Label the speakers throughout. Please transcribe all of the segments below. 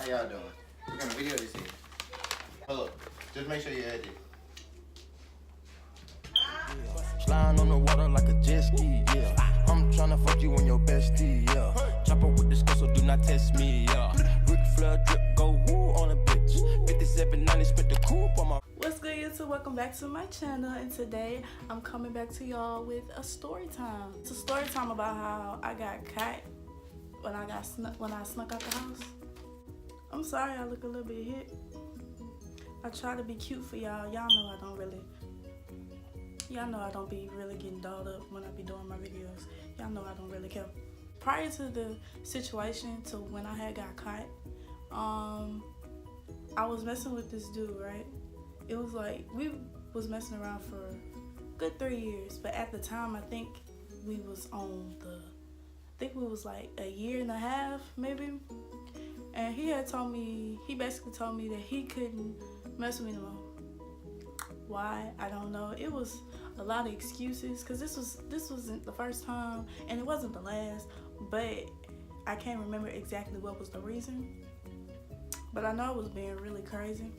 Speaker 1: How y'all doing? We're gonna video this here. Hold up. Just make sure you edit.
Speaker 2: Sliding on the water like a jet ski, yeah. I'm tryna fuck you on your bestie, yeah. Chopper with the skull, so do not test me, yeah. Rick Flair drip, go woo on a bitch. 5790 spent the coupe on my.
Speaker 3: What's good, YouTube? Welcome back to my channel, and today I'm coming back to y'all with a story time. It's a story time about how I got caught when I snuck out the house. I'm sorry I look a little bit hit. I try to be cute for y'all. Y'all know I don't be really getting dolled up when I be doing my videos. Y'all know I don't really care. Prior to the situation, to when I had got caught, I was messing with this dude, right? It was like, we was messing around for a good 3 years, but at the time, I think we was like a year and a half, maybe. And he basically told me that he couldn't mess with me no more. Why? I don't know. It was a lot of excuses, because this wasn't the first time, and it wasn't the last, but I can't remember exactly what was the reason. But I know it was being really crazy,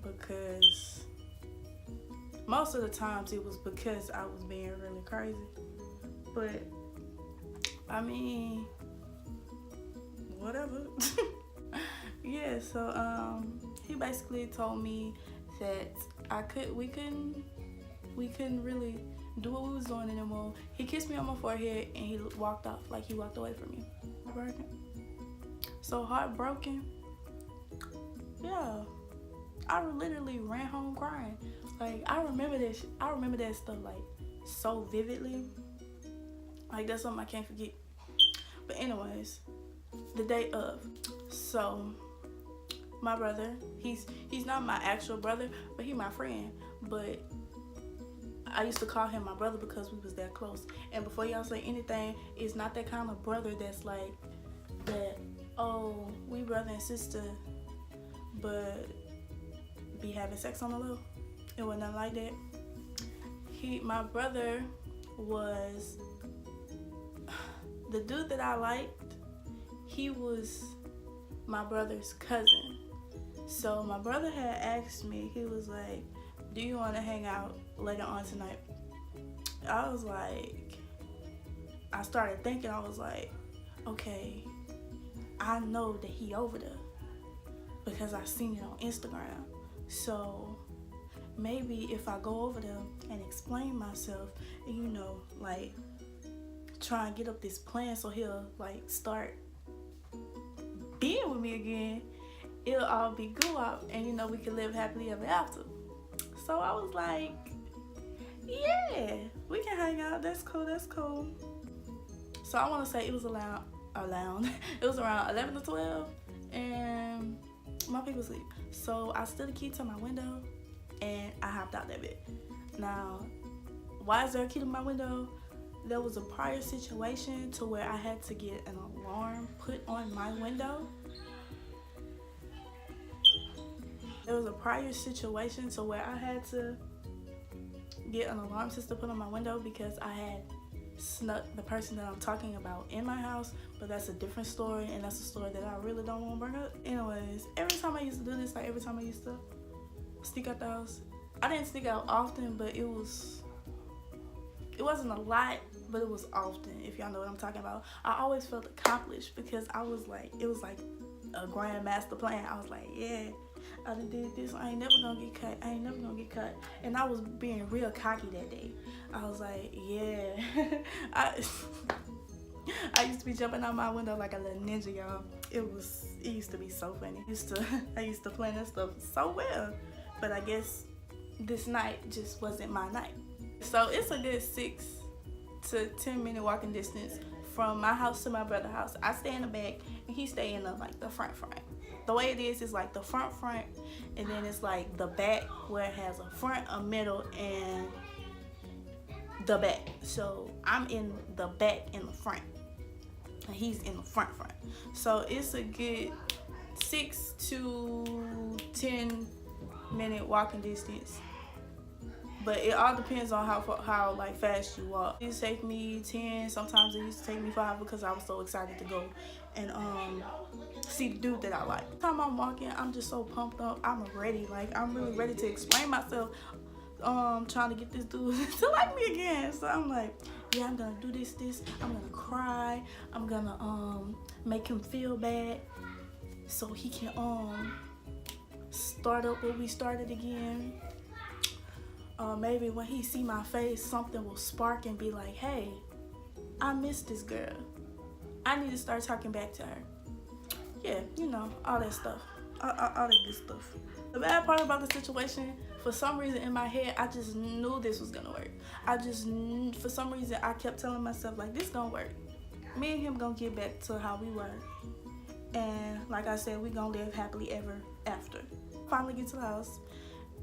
Speaker 3: because most of the times it was because I was being really crazy. But I mean, whatever. Yeah, so he basically told me that we couldn't really do what we was doing anymore. He kissed me on my forehead and he walked off, like he walked away from me. So heartbroken. Yeah, I literally ran home crying. Like, I remember that stuff like so vividly. Like, that's something I can't forget. But anyways, the day of, so my brother, he's not my actual brother, but he my friend. But I used to call him my brother because we was that close. And before y'all say anything, it's not that kind of brother that's like that, oh, we brother and sister, but be having sex on the low. It wasn't nothing like that. My brother was the dude that I liked. He was my brother's cousin. So my brother had asked me, he was like, do you want to hang out later on tonight? I was like, I started thinking, I was like, okay, I know that he over there because I seen it on Instagram. So maybe if I go over there and explain myself and, you know, like try and get up this plan so he'll like start being with me again, it'll all be good, and you know, we can live happily ever after. So I was like, yeah, we can hang out. That's cool. So I want to say it was around it was around 11 to 12, and my people sleep. So I stood the key to my window and I hopped out that bit. Now, why is there a key to my window? There was a prior situation to where I had to get an alarm put on my window. There was a prior situation to where I had to get an alarm system put on my window because I had snuck the person that I'm talking about in my house, but that's a different story, and that's a story that I really don't want to bring up. Anyways, every time I used to do this, like every time I used to sneak out the house, I didn't sneak out often, but it wasn't a lot, but it was often, if y'all know what I'm talking about. I always felt accomplished because I was like, it was like a grand master plan. I was like, yeah, I done did this. I ain't never gonna get caught. And I was being real cocky that day. I was like, yeah. I used to be jumping out my window like a little ninja, y'all. It used to be so funny. I used to plan that stuff so well. But I guess this night just wasn't my night. So it's a good 6 to 10 minute walking distance from my house to my brother's house. I stay in the back and he stay in the front. The way it is like the front, and then it's like the back where it has a front, a middle, and the back. So I'm in the back in the front, and he's in the front. So it's a good 6 to 10 minute walking distance. But it all depends on how like fast you walk. It used to take me 10, sometimes it used to take me 5 because I was so excited to go. And see the dude that I like. The time I'm walking, I'm just so pumped up. I'm ready. Like, I'm really ready to explain myself. Trying to get this dude to like me again. So I'm like, yeah, I'm gonna do this. I'm gonna cry. I'm gonna make him feel bad, so he can start up what we started again. Maybe when he see my face, something will spark and be like, hey, I miss this girl. I need to start talking back to her. Yeah, you know, all that stuff. All that good stuff. The bad part about the situation, for some reason in my head, I just knew this was gonna work. For some reason, I kept telling myself, like, this gonna work. Me and him gonna get back to how we were. And like I said, we gonna live happily ever after. Finally get to the house,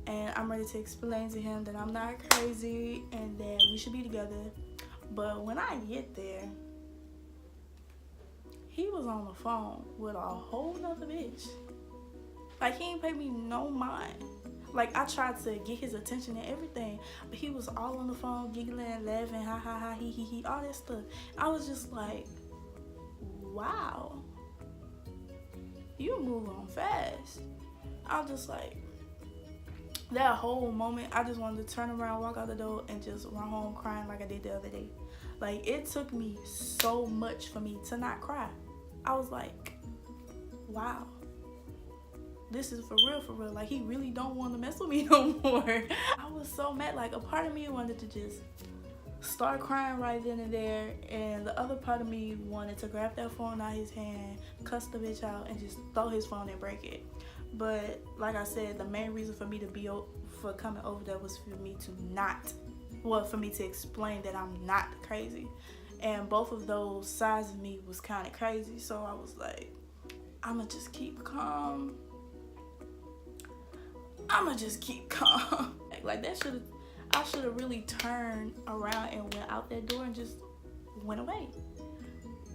Speaker 3: and I'm ready to explain to him that I'm not crazy and that we should be together. But when I get there, he was on the phone with a whole nother bitch. Like, he ain't pay me no mind. Like, I tried to get his attention and everything, but he was all on the phone, giggling, laughing, ha ha ha, he, all that stuff. I was just like, wow, you move on fast. I was just like, that whole moment, I just wanted to turn around, walk out the door, and just run home crying like I did the other day. Like, it took me so much for me to not cry. I was like, wow, this is for real, for real. Like, he really don't want to mess with me no more. I was so mad. Like, a part of me wanted to just start crying right then and there, and the other part of me wanted to grab that phone out of his hand, cuss the bitch out, and just throw his phone and break it. But like I said, the main reason for me to for coming over there was for me to explain that I'm not crazy. And both of those sides of me was kind of crazy. So I was like, I'ma just keep calm. Like, I should have really turned around and went out that door and just went away.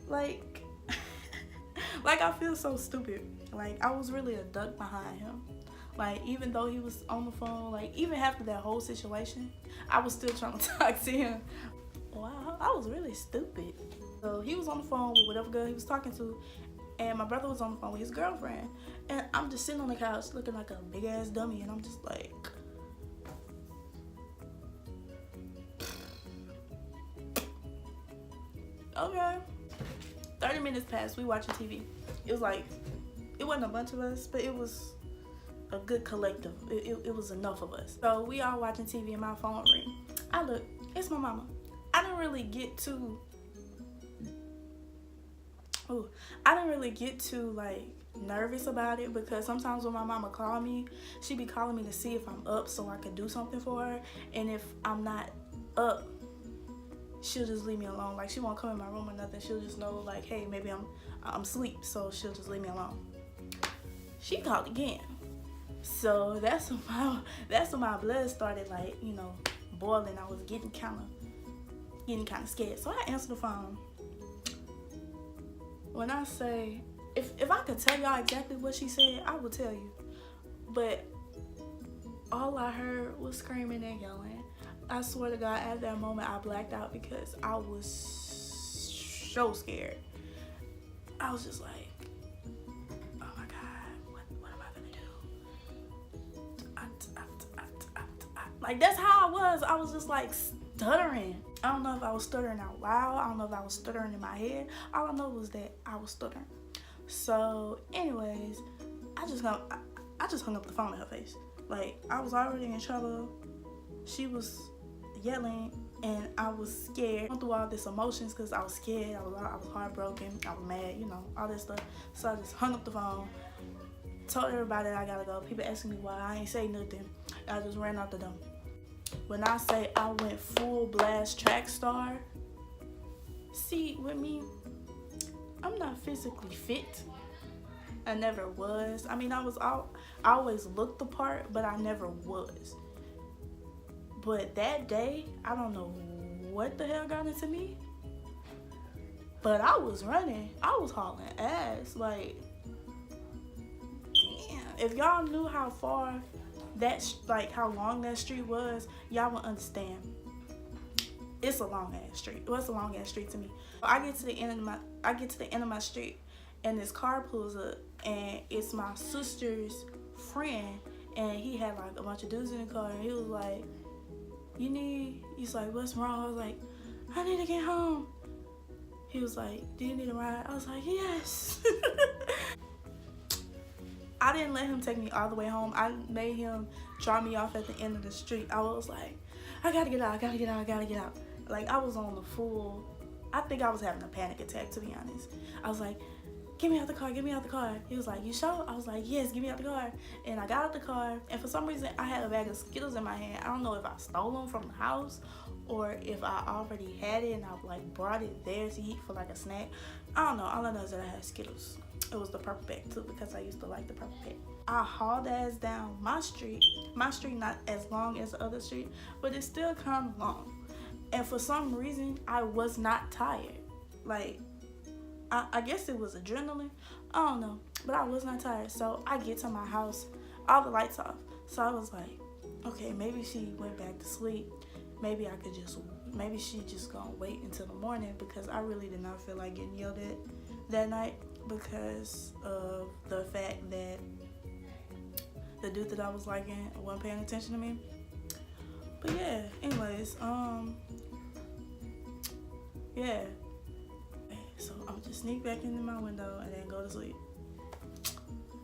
Speaker 3: Like, like, I feel so stupid. Like, I was really a duck behind him. Like, even though he was on the phone, like, even after that whole situation, I was still trying to talk to him. Wow, I was really stupid. So he was on the phone with whatever girl he was talking to, and my brother was on the phone with his girlfriend. And I'm just sitting on the couch looking like a big ass dummy, and I'm just like, okay. 30 minutes passed, we watching TV. It was like, it wasn't a bunch of us, but it was a good collective. It was enough of us. So we all watching TV and my phone ring. I look, it's my mama. I didn't really get too like nervous about it, because sometimes when my mama call me, she be calling me to see if I'm up so I could do something for her. And if I'm not up, she'll just leave me alone. Like, she won't come in my room or nothing. She'll just know, like, hey, maybe I'm asleep, so she'll just leave me alone. She called again. So that's when my blood started, like, you know, boiling. I was getting kind of scared. So I answered the phone. When I say, if I could tell y'all exactly what she said, I would tell you. But all I heard was screaming and yelling. I swear to God, at that moment, I blacked out because I was so scared. I was just like, oh my God, what am I gonna do? Like, that's how I was. I was just like stuttering. I don't know if I was stuttering out loud. I don't know if I was stuttering in my head. All I know was that I was stuttering. So anyways, I just hung up the phone in her face. Like, I was already in trouble. She was yelling, and I was scared. I went through all this emotions because I was scared. I was heartbroken. I was mad, you know, all that stuff. So I just hung up the phone, told everybody that I gotta go. People asking me why, I ain't say nothing. I just ran out the door. When I say I went full blast track star, see, with me, I'm not physically fit. I never was. I mean, I always looked the part, but I never was. But that day, I don't know what the hell got into me, but I was running. I was hauling ass. Like, damn. If y'all knew how far how long that street was, y'all would understand. It's a long ass street. Well, it's a long ass street to me. I get to the end of my street, and this car pulls up, and it's my sister's friend, and he had like a bunch of dudes in the car, and he was like, he's like, what's wrong? I was like, I need to get home. He was like, do you need a ride? I was like, yes. I didn't let him take me all the way home. I made him drop me off at the end of the street. I was like, I gotta get out, I gotta get out, I gotta get out. Like, I was on the full, I think I was having a panic attack, to be honest. I was like, get me out the car, get me out the car. He was like, you sure? I was like, yes, get me out the car. And I got out the car, and for some reason, I had a bag of Skittles in my hand. I don't know if I stole them from the house or if I already had it and I like brought it there to eat for like a snack. I don't know. All I know is that I had Skittles. It was the purple pack too, because I used to like the purple pack. I hauled ass down my street. My street not as long as the other street, but it's still kind of long. And for some reason, I was not tired. Like, I guess it was adrenaline. I don't know. But I was not tired. So I get to my house, all the lights off. So I was like, okay, maybe she went back to sleep. Maybe she just gonna wait until the morning, because I really did not feel like getting yelled at that night because of the fact that the dude that I was liking wasn't paying attention to me. But yeah, anyways, yeah. So I'm just sneak back into my window and then go to sleep.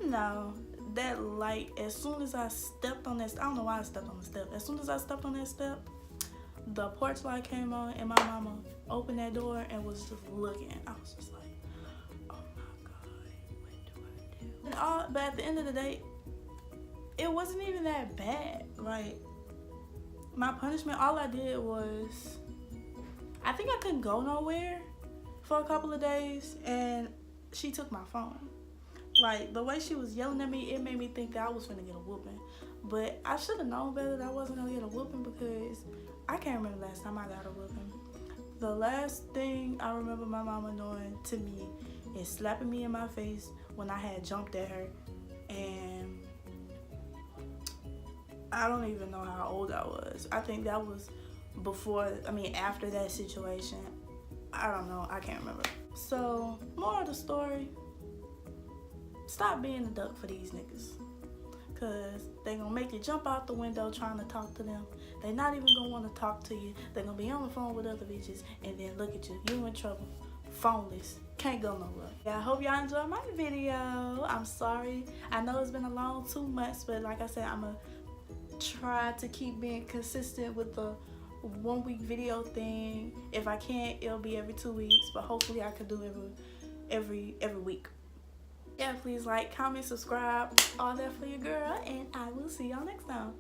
Speaker 3: No, that light, as soon as I stepped on that, I don't know why I stepped on the step. As soon as I stepped on that step, the porch light came on, and my mama opened that door and was just looking. I was just like, oh my God, what do I do? But at the end of the day, it wasn't even that bad. Like, my punishment, all I did was, I think I couldn't go nowhere for a couple of days, and she took my phone. Like, the way she was yelling at me, it made me think that I was finna get a whooping. But I should have known better that I wasn't gonna get a whooping, because I can't remember the last time I got a whooping. The last thing I remember my mama doing to me is slapping me in my face when I had jumped at her, and I don't even know how old I was. I think that was after that situation. I don't know, I can't remember. So, moral of the story, stop being a duck for these niggas. Cause they gonna make you jump out the window trying to talk to them. They not even gonna want to talk to you. They gonna be on the phone with other bitches, and then look at you, you in trouble, phoneless, can't go nowhere. Yeah, I hope y'all enjoyed my video. I'm sorry, I know it's been a long 2 months, but like I said, I'm gonna try to keep being consistent with the 1 week video thing. If I can't, it'll be every 2 weeks, but hopefully I can do every week. Yeah, please like, comment, subscribe, all that for your girl, and I will see y'all next time.